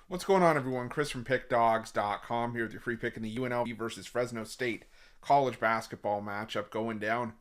What's going on, everyone? Chris from Pickdawgz.com here with your free pick in the UNLV versus Fresno State college basketball matchup going down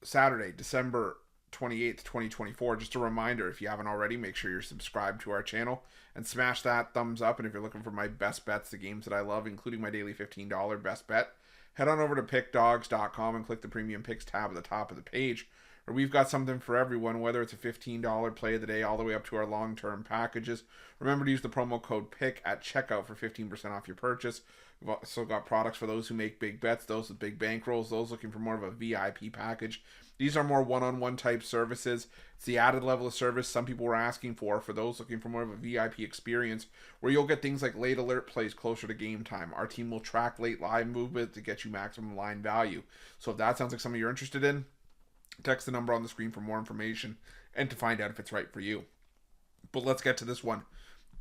Saturday, December 28th, 2024. Just a reminder, if you haven't already, make sure you're subscribed to our channel and smash that thumbs up. And if you're looking for my best bets, the games that I love, including my daily $15 best bet, head on over to Pickdawgz.com and click the Premium Picks tab at the top of the page, where we've got something for everyone, whether it's a $15 play of the day all the way up to our long-term packages. Remember to use the promo code PICK at checkout for 15% off your purchase. We've also got products for those who make big bets, those with big bankrolls, those looking for more of a VIP package. These are more one-on-one type services. It's the added level of service some people were asking for those looking for more of a VIP experience, where you'll get things like late alert plays closer to game time. Our team will track late live movement to get you maximum line value. So if that sounds like something you're interested in, text the number on the screen for more information and to find out if it's right for you. But let's get to this one.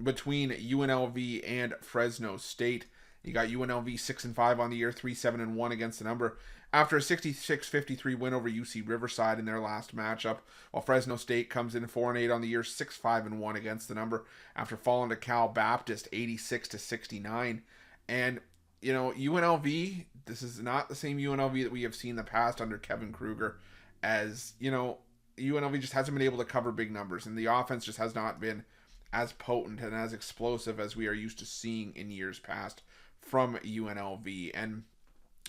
Between UNLV and Fresno State, you got UNLV 6-5 on the year, 3-7-1 against the number, after a 66-53 win over UC Riverside in their last matchup, while Fresno State comes in 4-8 on the year, 6-5-1 against the number, after falling to Cal Baptist 86-69. And you know, UNLV, this is not the same UNLV that we have seen in the past under Kevin Kruger. As you know, UNLV just hasn't been able to cover big numbers, and the offense just has not been as potent and as explosive as we are used to seeing in years past from UNLV. And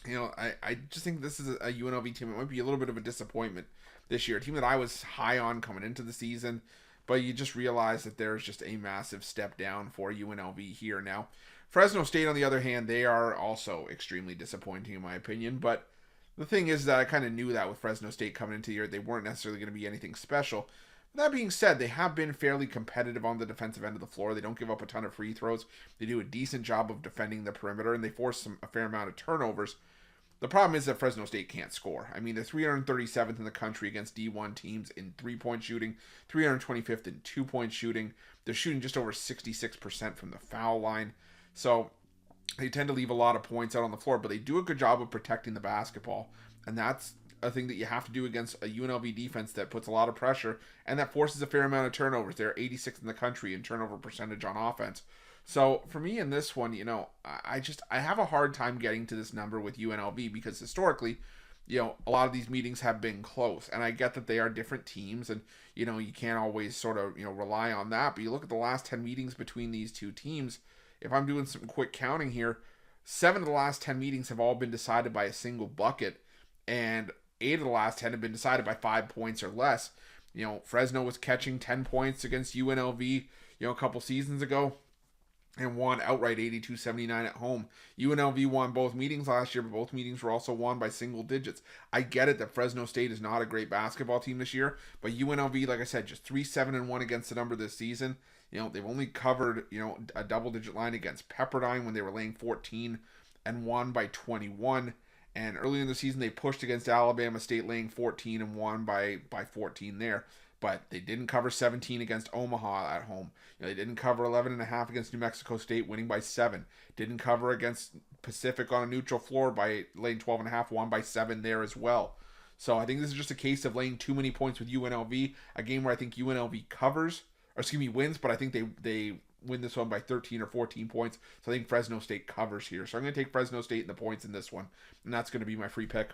you know, I just think this is a UNLV team. It might be a little bit of a disappointment this year, a team that I was high on coming into the season, but you just realize that there's just a massive step down for UNLV here. Now, Fresno State, on the other hand, they are also extremely disappointing in my opinion, but the thing is that I kind of knew that with Fresno State coming into the year, they weren't necessarily going to be anything special. That being said, they have been fairly competitive on the defensive end of the floor. They don't give up a ton of free throws. They do a decent job of defending the perimeter, and they force a fair amount of turnovers. The problem is that Fresno State can't score. I mean, they're 337th in the country against D1 teams in three-point shooting, 325th in two-point shooting. They're shooting just over 66% from the foul line. So they tend to leave a lot of points out on the floor, but they do a good job of protecting the basketball. And that's a thing that you have to do against a UNLV defense that puts a lot of pressure and that forces a fair amount of turnovers. They're 86th in the country in turnover percentage on offense. So for me in this one, you know, I have a hard time getting to this number with UNLV because historically, you know, a lot of these meetings have been close. And I get that they are different teams and, you know, you can't always sort of, you know, rely on that. But you look at the last 10 meetings between these two teams, if I'm doing some quick counting here, 7 of the last 10 meetings have all been decided by a single bucket, and 8 of the last 10 have been decided by 5 points or less. You know, Fresno was catching 10 points against UNLV, you know, a couple seasons ago, and won outright 82-79 at home. UNLV won both meetings last year, but both meetings were also won by single digits. I get it that Fresno State is not a great basketball team this year, but UNLV, like I said, just 3-7-1 against the number this season. You know, they've only covered, you know, a double-digit line against Pepperdine when they were laying 14 and won by 21. And earlier in the season, they pushed against Alabama State, laying 14 and won by 14 there. But they didn't cover 17 against Omaha at home. You know, they didn't cover 11.5 against New Mexico State, winning by 7. Didn't cover against Pacific on a neutral floor by laying 12.5, won by 7 there as well. So I think this is just a case of laying too many points with UNLV, a game where I think UNLV wins, but I think they win this one by 13 or 14 points. So I think Fresno State covers here. So I'm going to take Fresno State in the points in this one, and that's going to be my free pick.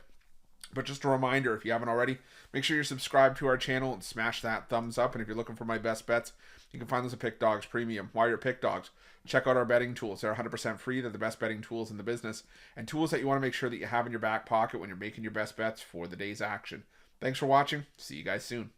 But just a reminder, if you haven't already, make sure you're subscribed to our channel and smash that thumbs up. And if you're looking for my best bets, you can find those at Pick Dawgz Premium. While you're at Pick Dawgz, check out our betting tools. They're 100% free. They're the best betting tools in the business, and tools that you want to make sure that you have in your back pocket when you're making your best bets for the day's action. Thanks for watching. See you guys soon.